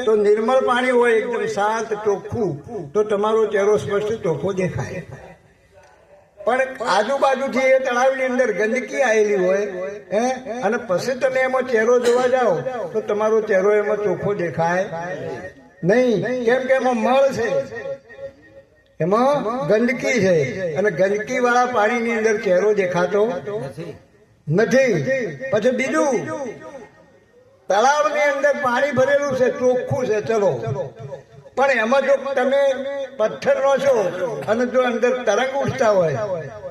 તો નિર્મળ પાણી હોય એકદમ શાંત ચોખ્ખું તો તમારો ચહેરો સ્પષ્ટ ચોખ્ખો દેખાય. પણ આજુબાજુથી એ તળાવની અંદર ગંદકી આવેલી હોય અને પછી તમે એમાં ચહેરો જોવા જાઓ તો તમારો ચહેરો એમાં ચોખ્ખો દેખાય નહીં. કેમ કે એમાં મળ છે, એમાં ગંદકી છે અને ગંદકી વાળા પાણીની અંદર ચહેરો દેખાતો નથી. પછી બીજું, તળાવની અંદર પાણી ભરેલું છે, ચોખ્ખું છે, ચલો, પણ એમાં જો તમે પથ્થર નો છો અને જો અંદર તરંગ ઉઠતા હોય,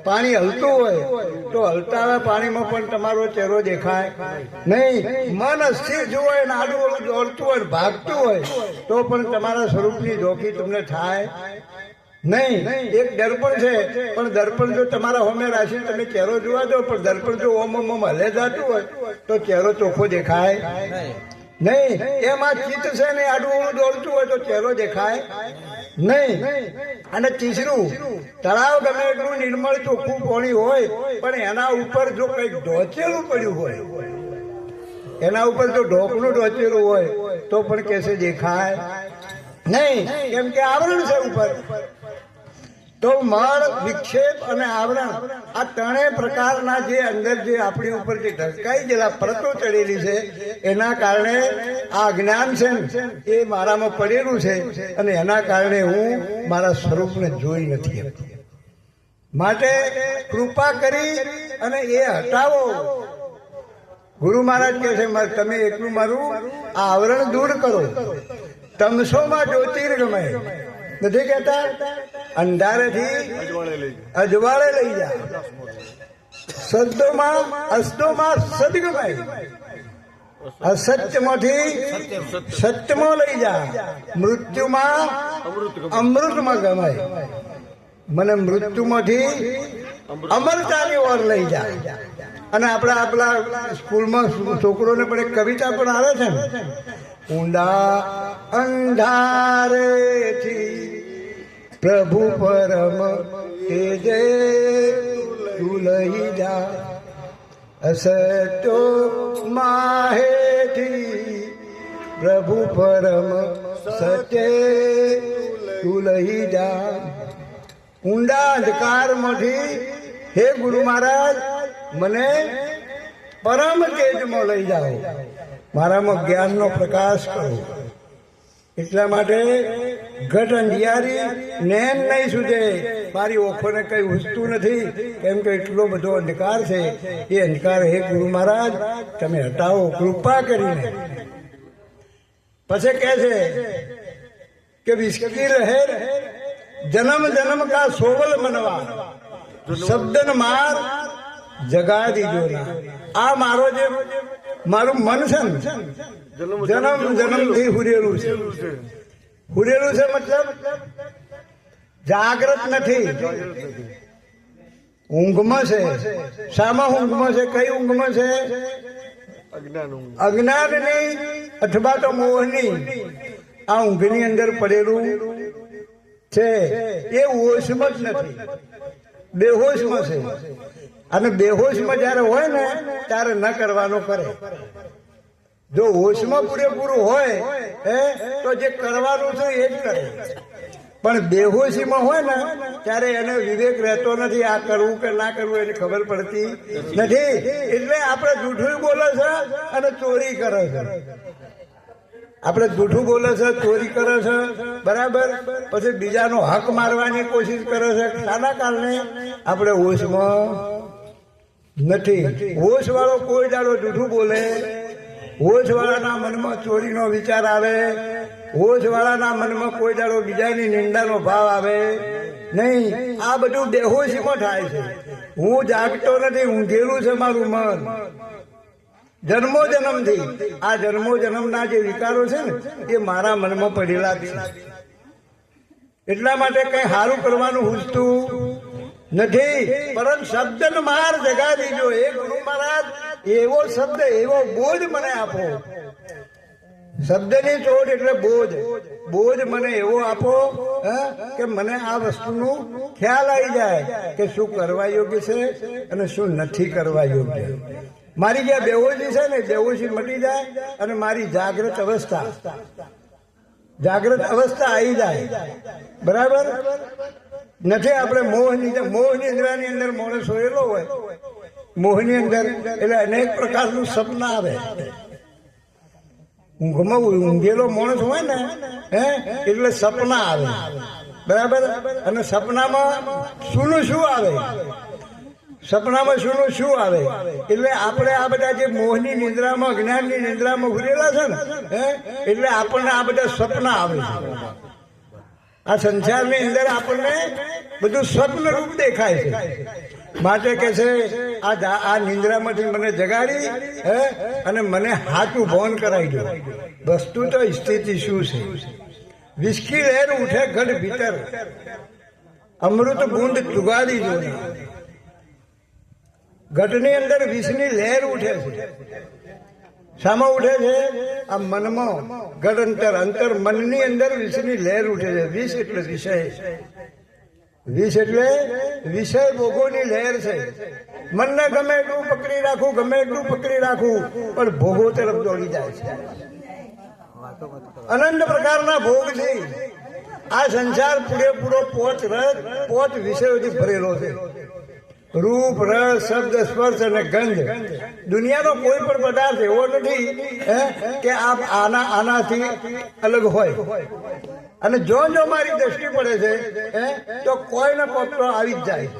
પાણી હલતું હોય, તો હલતા પાણીમાં પણ તમારો ચહેરો દેખાય નહીં. મન અસ્થિર જો હોય ને આડું ઓળું દોડતું હોય, ભાગતું હોય, તો પણ તમારા સ્વરૂપની ઝોકી તમને થાય નહીં. એક દર્પણ છે, પણ દર્પણ જો તમારા હોમે રાખીને તમે ચહેરો જોવા દો, પણ દર્પણ જો ઓમ ઓમ હલે જતું હોય તો ચહેરો ચોખ્ખો દેખાય નહીં. એમાં ચિત્ત છે ને આડું ઓળું દોડતું હોય તો ચહેરો દેખાય નહીં. અને તીસરું, તળાવ ગમે એટલું નિર્મળ ચોખ્ખું પાણી હોય, પણ એના ઉપર જો કઈક ઢોચેલું પડ્યું હોય, એના ઉપર જો ઢોકનું ઢોચેલું હોય તો પણ કેસે દેખાય નહીં. કેમ કે આવરણ છે ઉપર. તો મળ, વિક્ષેપ અને આવરણ આ ત્રણેય પ્રકારના જે અંદર જે આપણી ઉપર જે ઢંકાઈ ગયેલા પરતો ચડેલી છે, એના કારણે આ જ્ઞાન છે એ મારામાં પડેલું છે અને એના કારણે હું મારા સ્વરૂપને જોઈ નથી શકતો. માટે કૃપા કરી અને એ હટાવો. ગુરુ મહારાજ કહે છે, તમે એટલું મારું આ આવરણ દૂર કરો. તમસોમાં જ્યોતિર્ગમય નથી કહેતા, અંધારેથી અજવાળે લઈ જા. અસ્તોમાં સદગમય, અસત્યમાંથી સત્યમાં લઈ જા. મૃત્યુમાં અમૃતમાં ગમાય. મને મૃત્યુમાંથી અમરતાની ઓર લઈ જા. અને આપણા સ્કૂલમાં છોકરોને પણ એક કવિતા પણ આવે છે ને, ઊંડા અંધારેથી પ્રભુ પરમ તેજે તું લઈ જા. અસત્યો માહેથી પ્રભુ પરમ સત્ય તું લઈ જા. ઊંડા અંધકારમાંથી હે ગુરુ મહારાજ મને પરમ તેજમાં લઈ જાઓ, મારામાં જ્ઞાનનો પ્રકાશ કરો. એટલા માટે ઘટ અંધિયારી નેન નહીં સુજે, મારી ઓખોને કઈ ઉસતું નથી. કેમ કે એટલો બધો અંધકાર છે. એ અંધકાર હે ગુરુ મહારાજ તમે હટાવો કૃપા કરીને. પછી કહે છે કે વિસ્કી રહે જન્મ જન્મ કા સોવલ મનવા, શબ્દન માર જગા દીજો ના. આ મારો જે મારું મન છે ને, જન્મ જન્મથી હુરેલું છે. હુરેલું છે મતલબ જાગ્રત નથી, ઊંઘમાં છે. શામાં ઊંઘમાં છે? કઈ ઊંઘમાં છે? અજ્ઞાનની અથવા તો મોહની આ ઊંઘની અંદર પડેલું છે. એ હોશમાં જ નથી, બેહોશમાં છે. અને બેહોશમાં જયારે હોય ને ત્યારે ન કરવાનો કરે. જો હોશમાં પૂરેપૂરું હોય તો જે કરવાનું છે એ જ કરે. પણ બેહોશીમાં હોય ને ત્યારે એને વિવેક રહેતો નથી. આ કરવું કે ના કરવું એની ખબર પડતી નથી. એટલે આપણે જૂઠું બોલે છે અને ચોરી કરે છે. આપણે જૂઠું બોલે છે, ચોરી કરે છે, બરાબર. પછી બીજાનો હક મારવાની કોશિશ કરે છે. શાના કારણે? આપણે હોશમાં નથી. હોશ વાળો કોઈ દાડો જૂઠું બોલે, હોશ વાળાના મનમાં ચોરીનો વિચાર આવે, હોશ વાળાના મનમાં કોઈ દાડો બીજાની નિંદાનો ભાવ આવે નહીં. આ બધું બેહોશીમાં થાય છે. હું જાગતો નથી, ઊંઘેલું છે મારું મન જન્મો જન્મથી. આ જન્મો જન્મના જે વિકારો છે ને એ મારા મનમાં પડેલા છે. એટલા માટે કઈ સારું કરવાનું હુજતું નથી. પરંતુ શબ્દનો માર જગા દીજો. એ ગુરુ મહારાજ એવો શબ્દ, એવો બોજ મને આપો. શબ્દની ચોટ એટલે બોજ. બોજ મને એવો આપો કે મને આ વસ્તુનું ખ્યાલ આવી જાય કે શું કરવા યોગ્ય છે અને શું નથી કરવા યોગ્ય. મારી જે બેહોશી છે ને બેહોશી મટી જાય અને મારી જાગ્રત અવસ્થા આવી જાય. બરાબર નથી? આપણે મોહની નિંદ્રાની અંદર માણસ સોયેલો હોય, મોહની અંદર એટલે અનેક પ્રકારનું સપના આવે. ઊંઘમાં ઊંઘેલો માણસ હોય ને એટલે સપના આવે. બરાબર? અને સપનામાં શું આવે? સપનામાં શું આવે? એટલે આપણે આ બધા જે મોહની નિંદ્રામાં, જ્ઞાનની નિંદ્રામાં ઘૂરેલા છે ને એટલે આપણને આ બધા સપના આવે છે. આ સંસારની અંદર આપણને બધું સ્વપ્ન રૂપ દેખાય છે. માટે કે છે આ નિંદ્રામાંથી મને જગાડી અને મને હાથું ભોન કરાવી દો. વસ્તુ તો સ્થિતિ શું છે? વિસ્કી લહેર ઉઠે ઘટ ભીતર, અમૃત બૂંદ ચુગાડી દો. ઘટની અંદર વિષની લહેર ઉઠે છે. શામાં ઉઠે છે? આ મનમાં. ઘટ અંતર મનની અંદર વિષની લહેર ઉઠે છે. વિષ એટલે વિષય, વિષ એટલે વિષય ભોગોની લહેર છે. મનને ગમે એટલું પકડી રાખું, પણ ભોગો તરફ દોડી જાય છે. અનંત પ્રકારના ભોગ છે. આ સંસાર પૂરેપૂરો પોચ વિષયોથી ભરેલો છે. રૂપ, રસ, શબ્દ, સ્પર્શ અને ગંધ. દુનિયાનો કોઈ પણ પદાર્થ એવો નથી કે આનાથી અલગ હોય. અને જો મારી દ્રષ્ટિ પડે છે તો કોઈ ને કોઈ તો આવી જ જાય.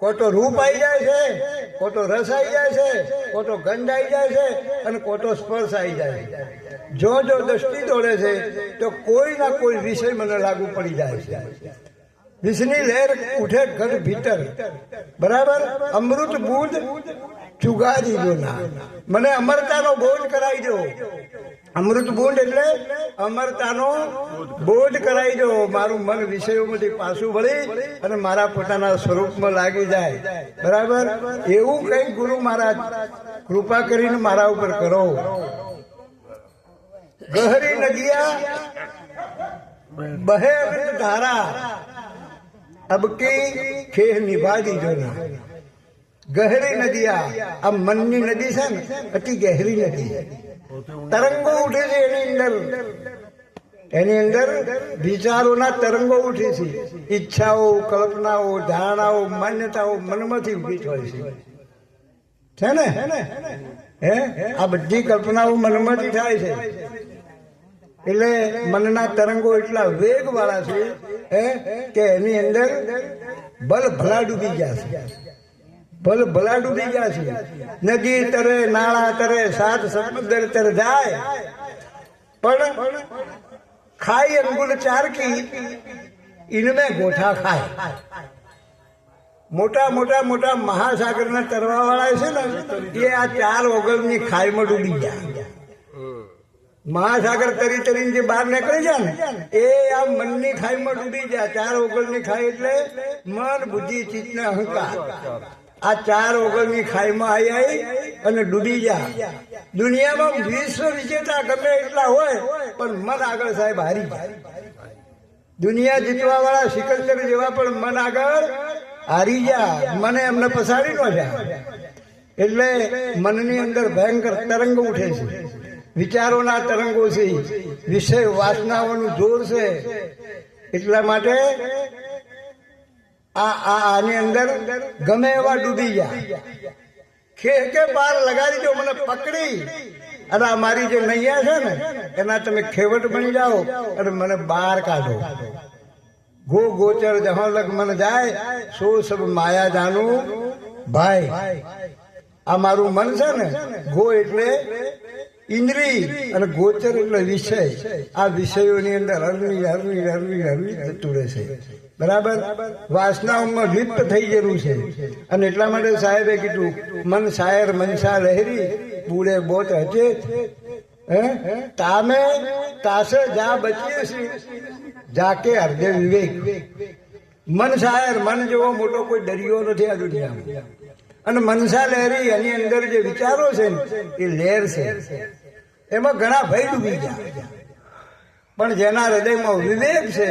કોઈ તો રૂપ આવી જાય છે, કોઈ તો રસ આવી જાય છે, કોઈ તો ગંધ આવી જાય છે અને કોઈ તો સ્પર્શ આવી જાય છે. જો દ્રષ્ટિ દોડે છે તો કોઈ ના કોઈ વિષય મને લાગુ પડી જાય છે. વિષની લહેર ઉઠે ઘટ ભીતર. બરાબર? અમૃત બૂંદ ચુગાડી દો ના, મને અમરતાનો બોધ કરાવી દો. અમૃત બૂંદ એટલે અમરતાનો બોધ કરાવી દો. મારું મન વિષયોમાંથી પાછું વળી અને મારા પોતાના સ્વરૂપમાં લાગી જાય. બરાબર? એવું કઈ ગુરુ મહારાજ કૃપા કરીને મારા ઉપર કરો. ગહરી નદિયા બહે ધારા, અબકી ખેહ નિભા દીજો ના. ગહેરી નદીયા, આ મનની નદી છે ને, અતિ ગહેરી નદી. તરંગો ઉઠે છે એની અંદર વિચારોના તરંગો ઉઠે છે. ઈચ્છાઓ, કલ્પનાઓ, ધારણાઓ, માન્યતાઓ મનમાંથી ઉભી થાય છે ને? આ બધી કલ્પનાઓ મનમાંથી થાય છે. એટલે મનના તરંગો એટલા વેગ વાળા છે કે એની અંદર ભલ ભલા ડૂબી ગયા છે. નદી તરે, નાળા તરે, સાત સમુદ્ર તરે જાય, પણ ખાઈ અંગુલ ચારકી ઇનમે ગોઠા ખાય. મોટા મહાસાગરના તરવા વાળા છે ને એ આ 4 ઓગળની ખાઈમાં ડૂબી જાય. મહાસાગર તરીને જે બહાર નીકળી જાય ને એ આ મનની ખાઈમાં ડૂબી જાય. 4 ઓગળની ખાઈ એટલે મન, બુદ્ધિ, ચિત્ત ને અહંકાર. આ 4 ઓગળની ખાઈમાં આવી અને ડૂબી જાય. દુનિયામાં વિશ્વ વિજેતા ગમે એટલા હોય પણ મન આગળ સાહેબ હારી જાય. દુનિયા જીતવા વાળા સિકંદર જેવા પણ મન આગળ હારી જાય. મને એમને પસાડી ન જાય. એટલે મનની અંદર ભયંકર તરંગ ઉઠે છે. વિચારોના તરંગો છે, વિષય વાસનાઓનું જોર છે. એટલા માટે આની અંદર ગમે એવા ડૂબી ગયા. કે પાર લગાડી દો, મને પકડી અને આ મારી જે નૈયા છે ને એના તમે ખેવટ બની જાઓ અને મને બહાર કાઢો. ગો ગોચર જહાં લગ મન જાય સો સબ માયા જાનું ભાઈ. આ મારું મન છે ને, ગો એટલે ઇન્દ્રિય અને ગોચર એટલે વિષય. આ વિષયોની અંદર હરવી જતું રહેશે. બરાબર? વાસનાઓમાં લિપ્ત થઈ ગયેલું છે. અને એટલા માટે સાહેબે કીધું મન શાયર મનસા લહેરી બૂढ़े બોત હજે તામે તાસે જા બચીએ છીએ જાકે હૃદય વિવેક. મન શાયર, મન જેવો મોટો કોઈ દરિયો નથી આ દુનિયામાં. અને મનસા લહેરી એની અંદર જે વિચારો છે ને એ લહેર છે. એમાં ઘણા ભય ડૂબી ગયા. પણ જેના હૃદયમાં વિવેક છે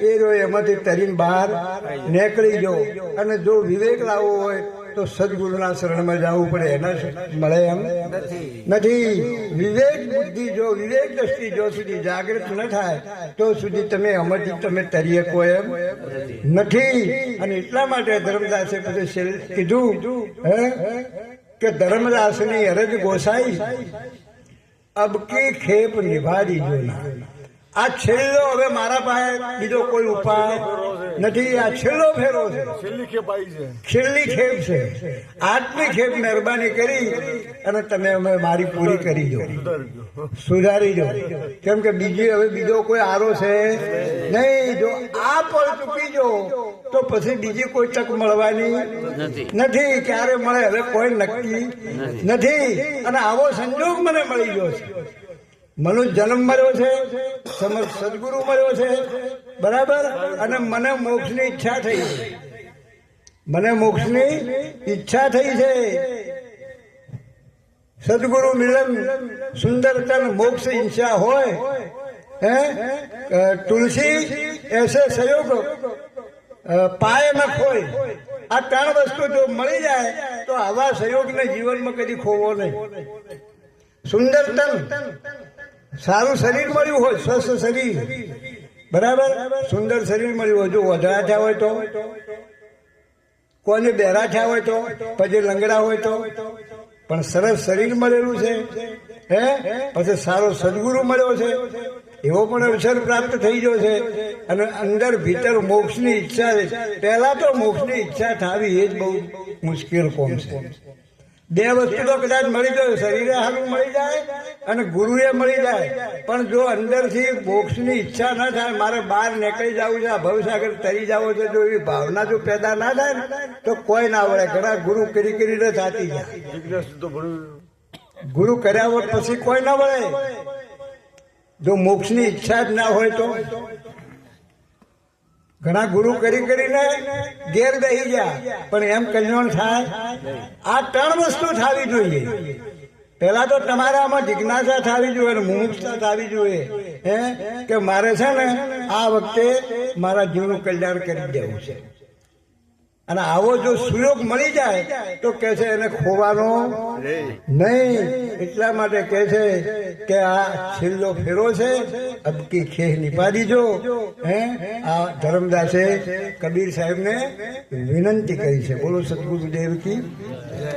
એ એમાંથી તરીને બહાર નીકળી ગયો. અને જો વિવેક લાવવો હોય તો તો સદગુરુના શરણમાં જવું પડે. એના મળે એમ નથી. વિવેક બુદ્ધિ જો વિવેક દ્રષ્ટિ જો સુધી જાગૃત ન થાય તો સુધી તમે અમરથી તમે તરી શકો એમ નથી. અને એટલા માટે ધર્મદાસે પછી કીધું કે ધર્મદાસની અરજ ગોસાઈ અબકી ખેપ નિભાડી જોના. આ છેલ્લો હવે મારા પાસે બીજો કોઈ ઉપાય નથી. આ છેલ્લો ફેરો છે, છેલ્લી ખેપ છે. આટલી ખેપ મહેરબાની કરી અને તમે અમે મારી પૂરી કરી દો, સુધારી દો. કેમ કે બીજી હવે બીજો કોઈ આરો છે નહીં. જો આ પળ ચૂકી જો તો પછી બીજી કોઈ તક મળવાની નથી. ક્યારે મળે હવે કોઈ નક્કી નથી. અને આવો સંજોગ મને મળી ગયો છે. મનુષ્ય જન્મ મળ્યો છે, સમર્થ સદગુરુ મળ્યો છે, બરાબર. અને મને મોક્ષની ઈચ્છા થઈ છે. મને મોક્ષની ઈચ્છા થઈ છે. સદગુરુ મિલન સુંદરતન મોક્ષ ઈચ્છા હોય તુલસી એસે સહયોગ પાય ન ખોય. આ ત્રણ વસ્તુ જો મળી જાય તો આવા સહયોગને જીવનમાં કદી ખોવો નહીં. સુંદરતન સારું શરીર મળ્યું હોય, સ્વસ્થ શરીર, બરાબર. સુંદર શરીર મળ્યું હોય. જો વધરા થયા હોય તો, કોઈને બહેરા થયા હોય તો, પછી લંગડા હોય તો, પણ સરસ શરીર મળેલું છે પછી સારો સદગુરુ મળ્યો છે, એવો પણ અવસર પ્રાપ્ત થઈ ગયો છે. અને અંદર ભીતર મોક્ષની ઈચ્છા છે. પહેલા તો મોક્ષની ઈચ્છા થાવી એ જ બહુ મુશ્કેલ કોમ છે. બે વસ્તુ તો કદાચ મળી જાય, શરીરે સારું મળી જાય અને ગુરુએ મળી જાય. પણ જો અંદરથી મોક્ષની ઈચ્છા ના થાય, મારે બહાર નીકળી જવું છે, આ ભવસાગર તરી જવો છે, જો એવી ભાવના જો પેદા ના થાય ને તો કોઈ ના વળે. ઘણા ગુરુ કરીને થાતી જાય. ગુરુ કર્યા વખત પછી કોઈ ના વળે. જો મોક્ષની ઈચ્છા જ ના હોય તો ઘણા ગુરુ કરીને ઘેર બેસી ગયા, પણ એમ કલ્યાણ થાય. આ ત્રણ વસ્તુ થવી જોઈએ. પેલા તો તમારામાં જિજ્ઞાસા થવી જોઈએ, મુમુક્ષતા થવી જોઈએ કે મારે છે ને આ વખતે મારા જીવનું કલ્યાણ કરી દેવું છે. અને આવો જો સુયોગ મળી જાય તો કે છે એને ખોવાનો નહીં. એટલા માટે કે છે કે આ છેલ્લો ફેરો છે, અબકી ખેહ નિપાડી જો. આ ધર્મદાસે કબીર સાહેબને વિનંતી કરી છે. બોલો સદગુરુદેવ કી જય.